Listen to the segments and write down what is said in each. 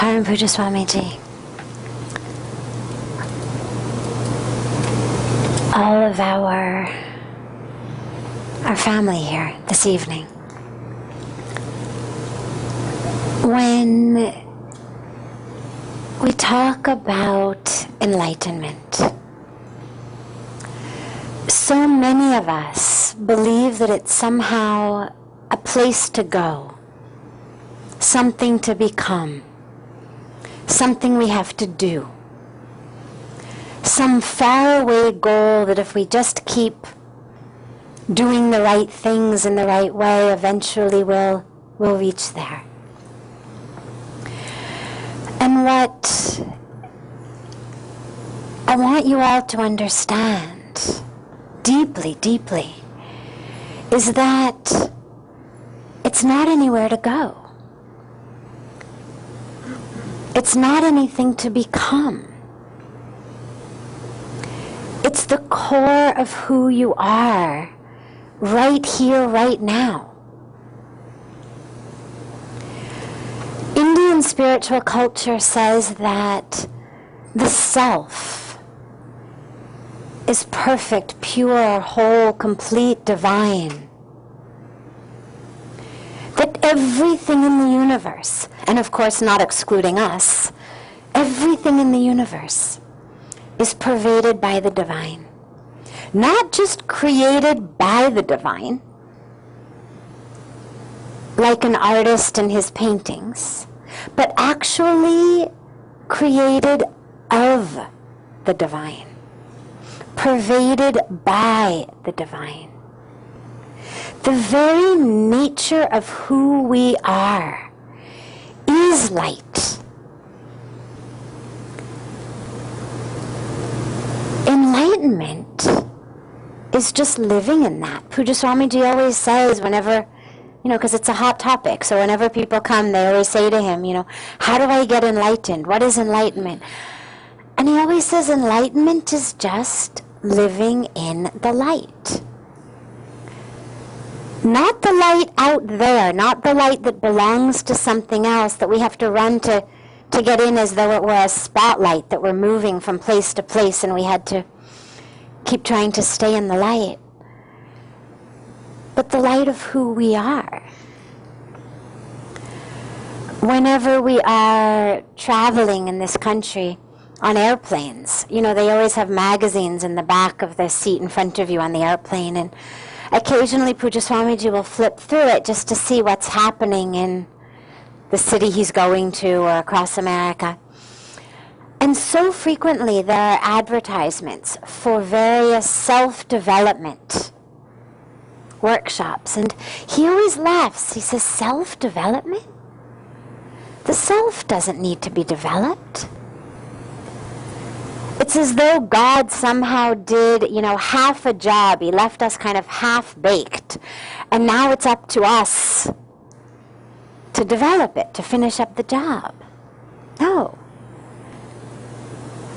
Param Puja Swamiji, all of our family here this evening, when we talk about enlightenment, so many of us believe that it's somehow a place to go, something to become, something we have to do, some faraway goal that if we just keep doing the right things in the right way, eventually we'll reach there. And what I want you all to understand deeply, deeply, is that it's not anywhere to go. It's not anything to become. It's the core of who you are, right here, right now. Indian spiritual culture says that the self is perfect, pure, whole, complete, divine. That everything in the universe, and of course not excluding us, everything in the universe is pervaded by the divine. Not just created by the divine, like an artist and his paintings, but actually created of the divine, pervaded by the divine. The very nature of who we are is light. Enlightenment is just living in that. Puja Swamiji always says whenever, because it's a hot topic, so whenever people come, they always say to him, how do I get enlightened? What is enlightenment? And he always says enlightenment is just living in the light. Not the light out there, not the light that belongs to something else that we have to run to get in as though it were a spotlight that we're moving from place to place and we had to keep trying to stay in the light. But the light of who we are. Whenever we are traveling in this country on airplanes, they always have magazines in the back of the seat in front of you on the airplane, and occasionally Puja Swamiji will flip through it just to see what's happening in the city he's going to or across America. And so frequently there are advertisements for various self-development workshops. And he always laughs. He says, self-development? The self doesn't need to be developed. It's as though God somehow did, half a job. He left us kind of half-baked. And now it's up to us to develop it, to finish up the job. No.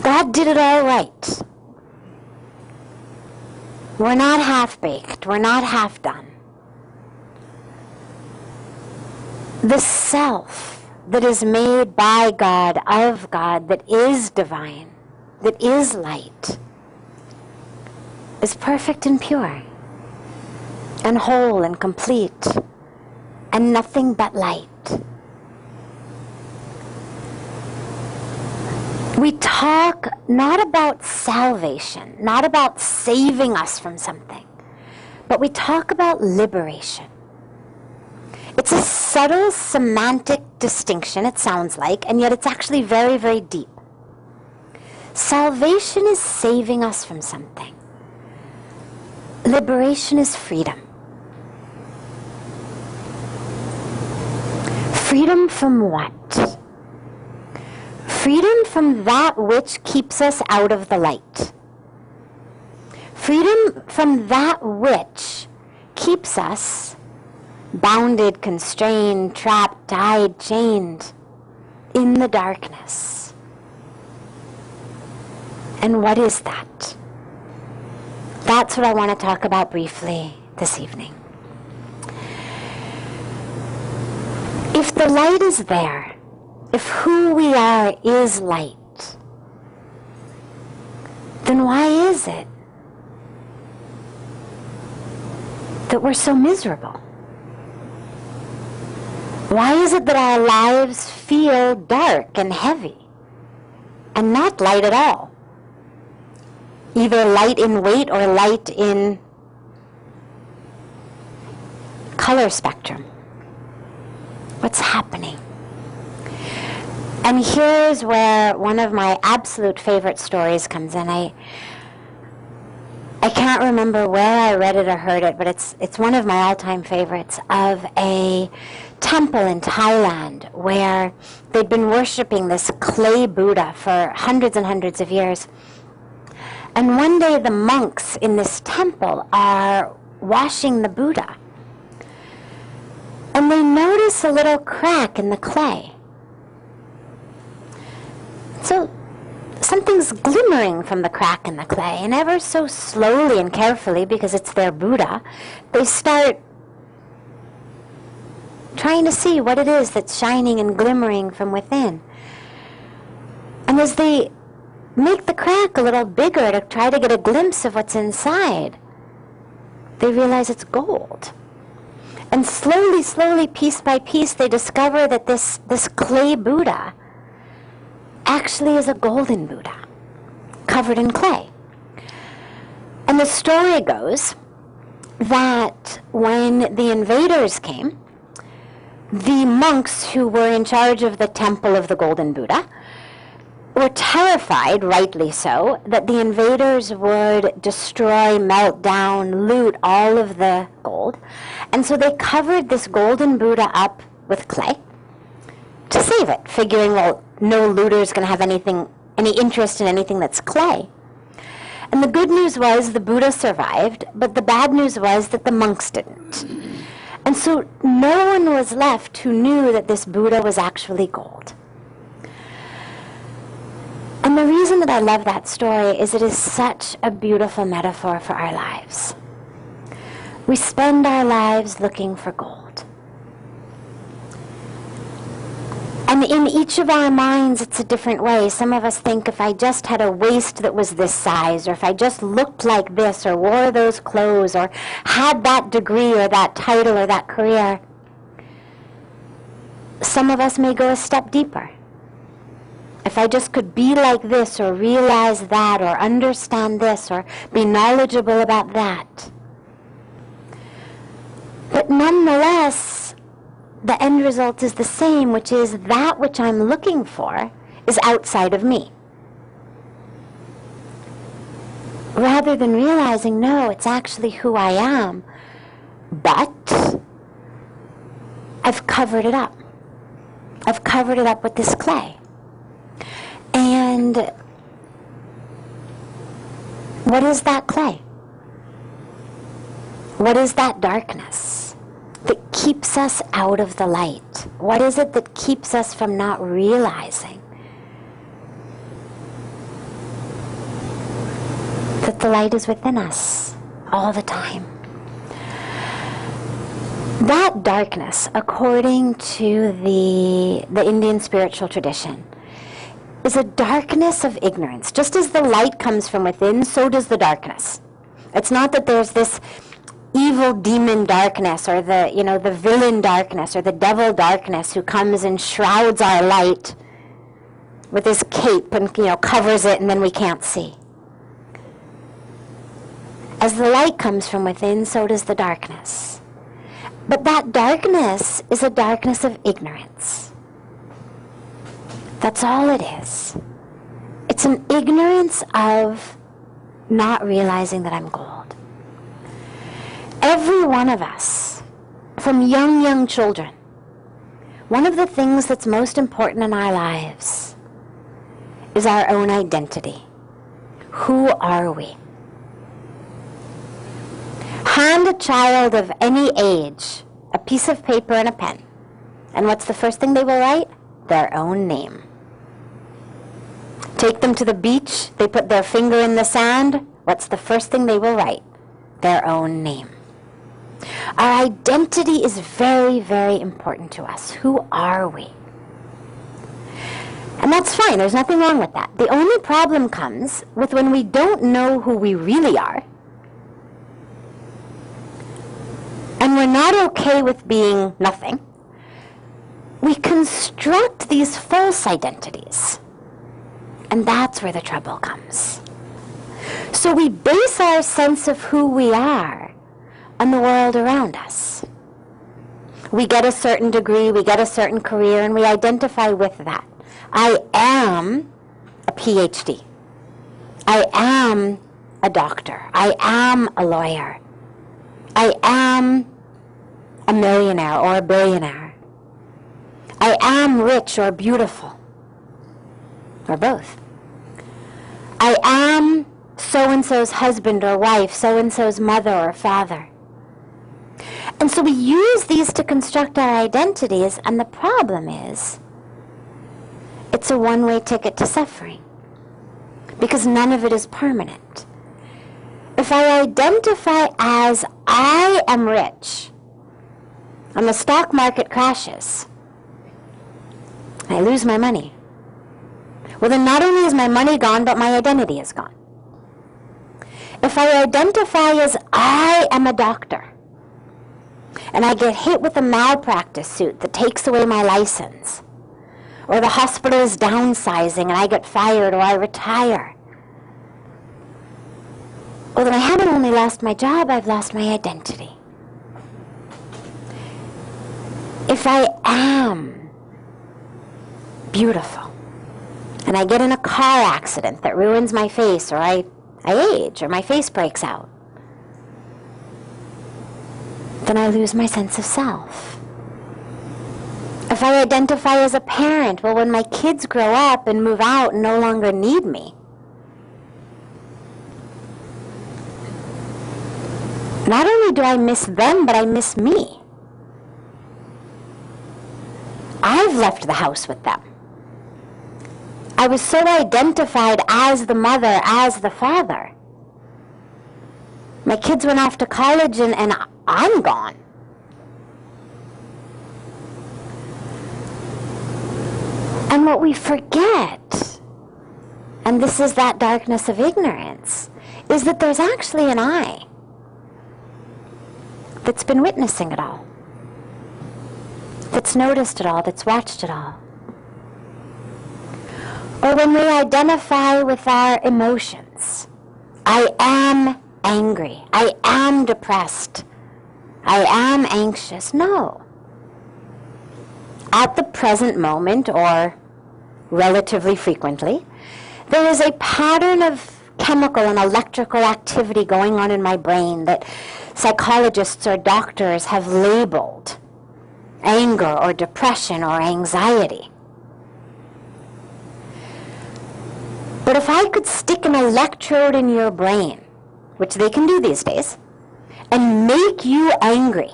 God did it all right. We're not half-baked. We're not half-done. The self that is made by God, of God, that is divine, that is light, is perfect and pure, and whole and complete, and nothing but light. We talk not about salvation, not about saving us from something, but we talk about liberation. It's a subtle semantic distinction, it sounds like, and yet it's actually very, very deep. Salvation is saving us from something. Liberation is freedom. Freedom from what? Freedom from that which keeps us out of the light. Freedom from that which keeps us bounded, constrained, trapped, tied, chained in the darkness. And what is that? That's what I want to talk about briefly this evening. If the light is there, if who we are is light, then why is it that we're so miserable? Why is it that our lives feel dark and heavy and not light at all? Either light in weight or light in color spectrum. What's happening? And here's where one of my absolute favorite stories comes in. I can't remember where I read it or heard it, but it's one of my all-time favorites, of a temple in Thailand where they'd been worshiping this clay Buddha for hundreds and hundreds of years. And one day the monks in this temple are washing the Buddha. And they notice a little crack in the clay. So something's glimmering from the crack in the clay, and ever so slowly and carefully, because it's their Buddha, they start trying to see what it is that's shining and glimmering from within. And as they make the crack a little bigger to try to get a glimpse of what's inside, they realize it's gold. And slowly, slowly, piece by piece, they discover that this clay Buddha actually is a golden Buddha, covered in clay. And the story goes that when the invaders came, the monks who were in charge of the temple of the golden Buddha were terrified, rightly so, that the invaders would destroy, melt down, loot all of the gold. And so they covered this golden Buddha up with clay to save it, figuring, well, no looter's going to have any interest in anything that's clay. And the good news was the Buddha survived, but the bad news was that the monks didn't. And so no one was left who knew that this Buddha was actually gold. And the reason that I love that story is it is such a beautiful metaphor for our lives. We spend our lives looking for gold. And in each of our minds, it's a different way. Some of us think, if I just had a waist that was this size, or if I just looked like this, or wore those clothes, or had that degree, or that title, or that career. Some of us may go a step deeper. If I just could be like this, or realize that, or understand this, or be knowledgeable about that. But nonetheless, the end result is the same, which is that which I'm looking for is outside of me. Rather than realizing, no, it's actually who I am, but I've covered it up. I've covered it up with this clay. And what is that clay? What is that darkness that keeps us out of the light? What is it that keeps us from not realizing that the light is within us all the time? That darkness, according to the Indian spiritual tradition, is a darkness of ignorance. Just as the light comes from within, so does the darkness. It's not that there's this evil demon darkness, or the villain darkness, or the devil darkness who comes and shrouds our light with his cape and covers it, and then we can't see. As the light comes from within, so does the darkness. But that darkness is a darkness of ignorance. That's all it is. It's an ignorance of not realizing that I'm gold. Every one of us, from young children, one of the things that's most important in our lives is our own identity. Who are we? Hand a child of any age a piece of paper and a pen, and what's the first thing they will write? Their own name. Take them to the beach, they put their finger in the sand, what's the first thing they will write? Their own name. Our identity is very, very important to us. Who are we? that's fine, there's nothing wrong with that. The only problem comes with when we don't know who we really are, and we're not okay with being nothing. We construct these false identities, and that's where the trouble comes. So we base our sense of who we are on the world around us. We get a certain degree, we get a certain career, and we identify with that. I am a PhD. I am a doctor. I am a lawyer. I am a millionaire or a billionaire. I am rich or beautiful, or both. I am so-and-so's husband or wife, so-and-so's mother or father. And so we use these to construct our identities, and the problem is, it's a one-way ticket to suffering, because none of it is permanent. If I identify as I am rich, and the stock market crashes, I lose my money. Well, then not only is my money gone, but my identity is gone. If I identify as I am a doctor, and I get hit with a malpractice suit that takes away my license, or the hospital is downsizing and I get fired or I retire, well, then I haven't only lost my job, I've lost my identity. If I am beautiful, and I get in a car accident that ruins my face, or I age, or my face breaks out, then I lose my sense of self. If I identify as a parent, well, when my kids grow up and move out and no longer need me, not only do I miss them, but I miss me. I've left the house with them. I was so identified as the mother, as the father. My kids went off to college and I'm gone. And what we forget, and this is that darkness of ignorance, is that there's actually an I that's been witnessing it all, that's noticed it all, that's watched it all. Or when we identify with our emotions, I am angry, I am depressed, I am anxious. No. At the present moment, or relatively frequently, there is a pattern of chemical and electrical activity going on in my brain that psychologists or doctors have labeled anger or depression or anxiety. But if I could stick an electrode in your brain, which they can do these days, and make you angry,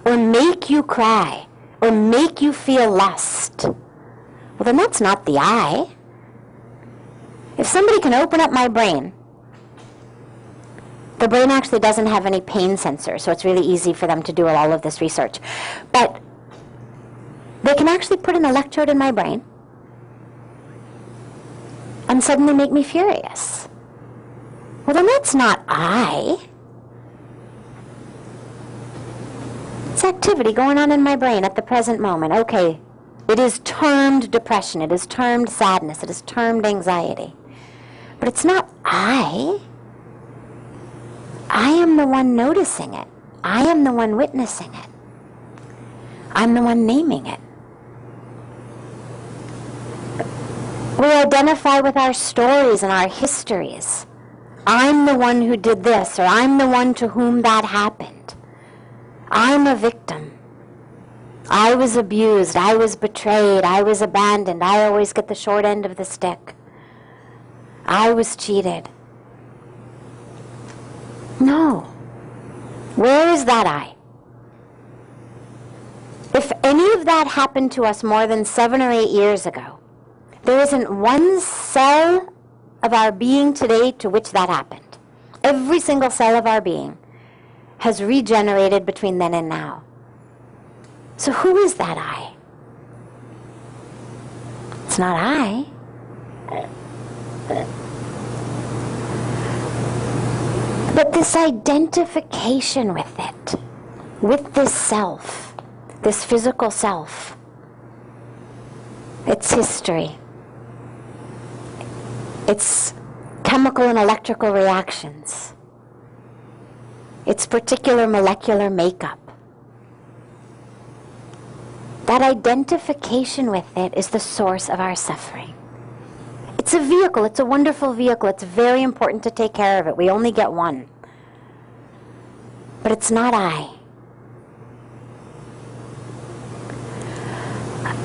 or make you cry, or make you feel lust, well, then that's not the I. If somebody can open up my brain, the brain actually doesn't have any pain sensors, so it's really easy for them to do all of this research. But they can actually put an electrode in my brain and suddenly make me furious. Well, then that's not I. It's activity going on in my brain at the present moment. Okay, it is termed depression, it is termed sadness, it is termed anxiety. But it's not I. I am the one noticing it. I am the one witnessing it. I'm the one naming it. We identify with our stories and our histories. I'm the one who did this, or I'm the one to whom that happened. I'm a victim. I was abused, I was betrayed, I was abandoned, I always get the short end of the stick. I was cheated. No. Where is that I? If any of that happened to us more than 7 or 8 years ago, there isn't one cell of our being today to which that happened. Every single cell of our being has regenerated between then and now. So who is that I? It's not I. But this identification with it, with this self, this physical self, its history, its chemical and electrical reactions, its particular molecular makeup. That identification with it is the source of our suffering. It's a vehicle. It's a wonderful vehicle. It's very important to take care of it. We only get one. But it's not I.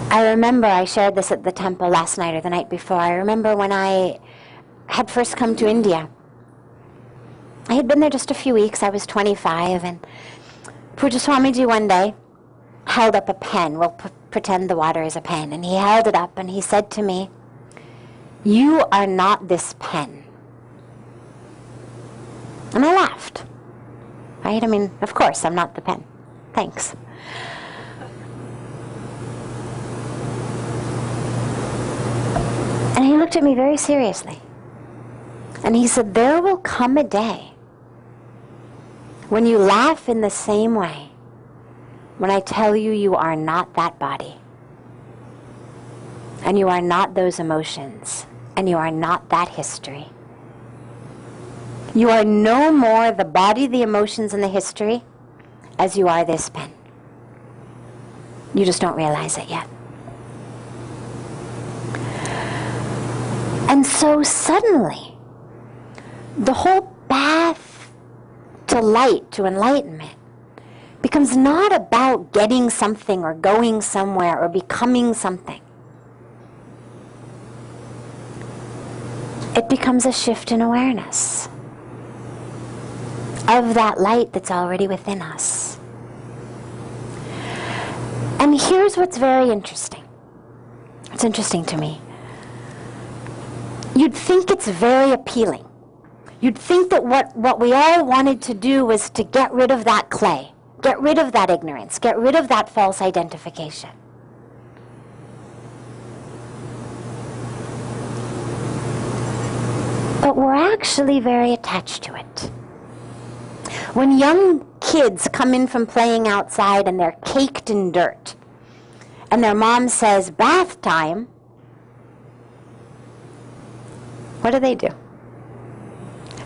I remember, I shared this at the temple last night or the night before. I remember when I had first come to India. I had been there just a few weeks. I was 25, and Puja Swamiji one day held up a pen. We'll pretend the water is a pen. And he held it up and he said to me, "You are not this pen." And I laughed. Right? I mean, of course, I'm not the pen. Thanks. And he looked at me very seriously. And he said, "There will come a day when you laugh in the same way when I tell you you are not that body, and you are not those emotions, and you are not that history. You are no more the body, the emotions, and the history as you are this pen. You just don't realize it yet." And so suddenly, the whole path to light, to enlightenment, becomes not about getting something or going somewhere or becoming something. It becomes a shift in awareness of that light that's already within us. And here's what's very interesting. It's interesting to me. You'd think it's very appealing. You'd think that what we all wanted to do was to get rid of that clay. Get rid of that ignorance. Get rid of that false identification. But we're actually very attached to it. When young kids come in from playing outside and they're caked in dirt, and their mom says, "Bath time," what do?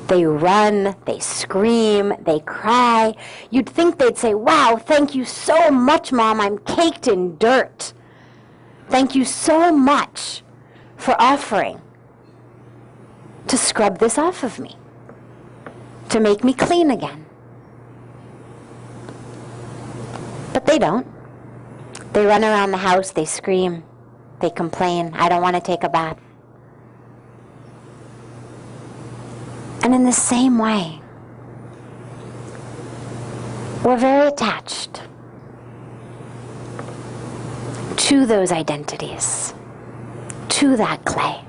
They run, they scream, they cry. You'd think they'd say, "Wow, thank you so much, Mom, I'm caked in dirt. Thank you so much for offering to scrub this off of me, to make me clean again." But they don't. They run around the house, they scream, they complain, "I don't want to take a bath." And in the same way, we're very attached to those identities, to that clay.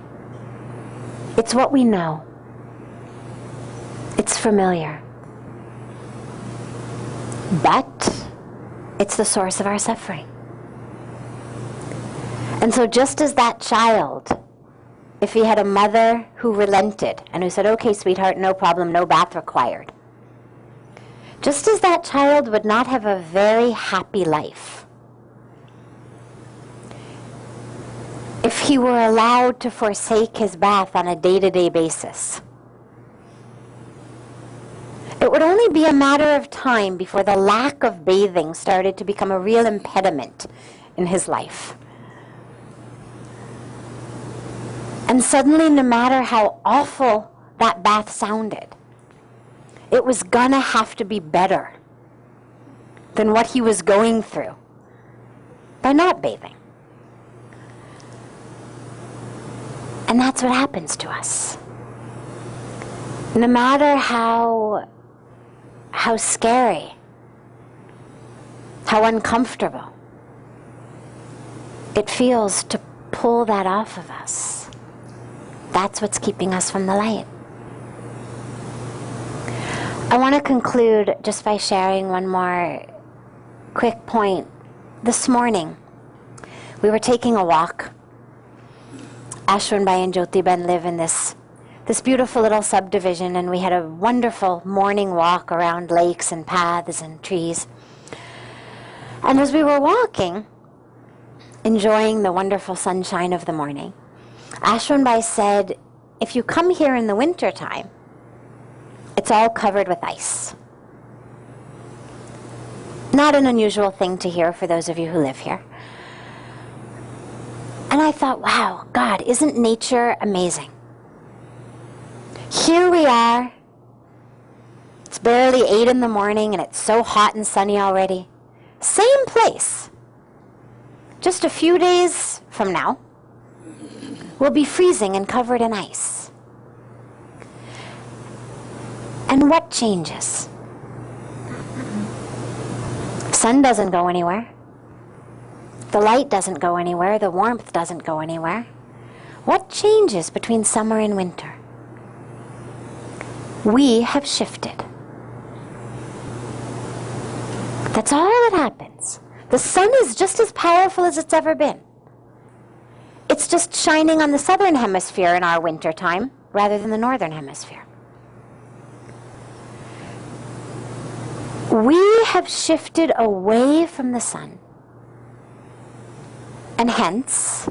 It's what we know. It's familiar. But it's the source of our suffering. And so just as that child, if he had a mother who relented and who said, "Okay, sweetheart, no problem, no bath required," just as that child would not have a very happy life if he were allowed to forsake his bath on a day-to-day basis. It would only be a matter of time before the lack of bathing started to become a real impediment in his life. And suddenly, no matter how awful that bath sounded, it was gonna have to be better than what he was going through by not bathing. And that's what happens to us. No matter how scary, how uncomfortable it feels to pull that off of us, that's what's keeping us from the light. I want to conclude just by sharing one more quick point. This morning, we were taking a walk, Ashwinbai and Jyotiben live in this beautiful little subdivision, and we had a wonderful morning walk around lakes and paths and trees. And as we were walking, enjoying the wonderful sunshine of the morning, Ashwinbai said, if you come here in the wintertime, it's all covered with ice. Not an unusual thing to hear for those of you who live here. And I thought, wow, God, isn't nature amazing? Here we are. It's barely 8 in the morning and it's so hot and sunny already. Same place. Just a few days from now, we'll be freezing and covered in ice. And what changes? Sun doesn't go anywhere. The light doesn't go anywhere. The warmth doesn't go anywhere. What changes between summer and winter? We have shifted. That's all that happens. The sun is just as powerful as it's ever been. It's just shining on the southern hemisphere in our winter time rather than the northern hemisphere. We have shifted away from the sun. And hence,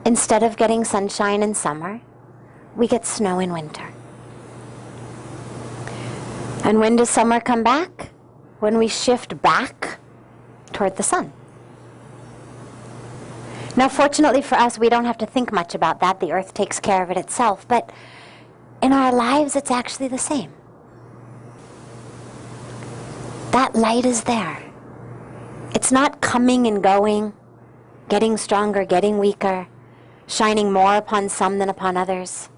instead of getting sunshine in summer, we get snow in winter. And when does summer come back? When we shift back toward the sun. Now, fortunately for us, we don't have to think much about that. The earth takes care of it itself. But in our lives, it's actually the same. That light is there. It's not coming and going, getting stronger, getting weaker, shining more upon some than upon others.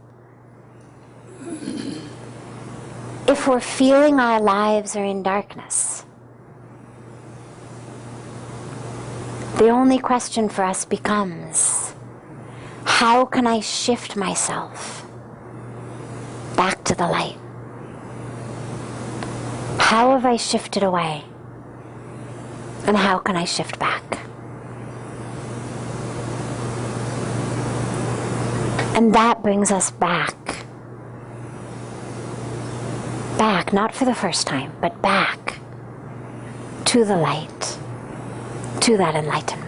If we're feeling our lives are in darkness, the only question for us becomes, how can I shift myself back to the light? How have I shifted away? And how can I shift back? And that brings us back. Back, not for the first time, but back to the light, to that enlightenment.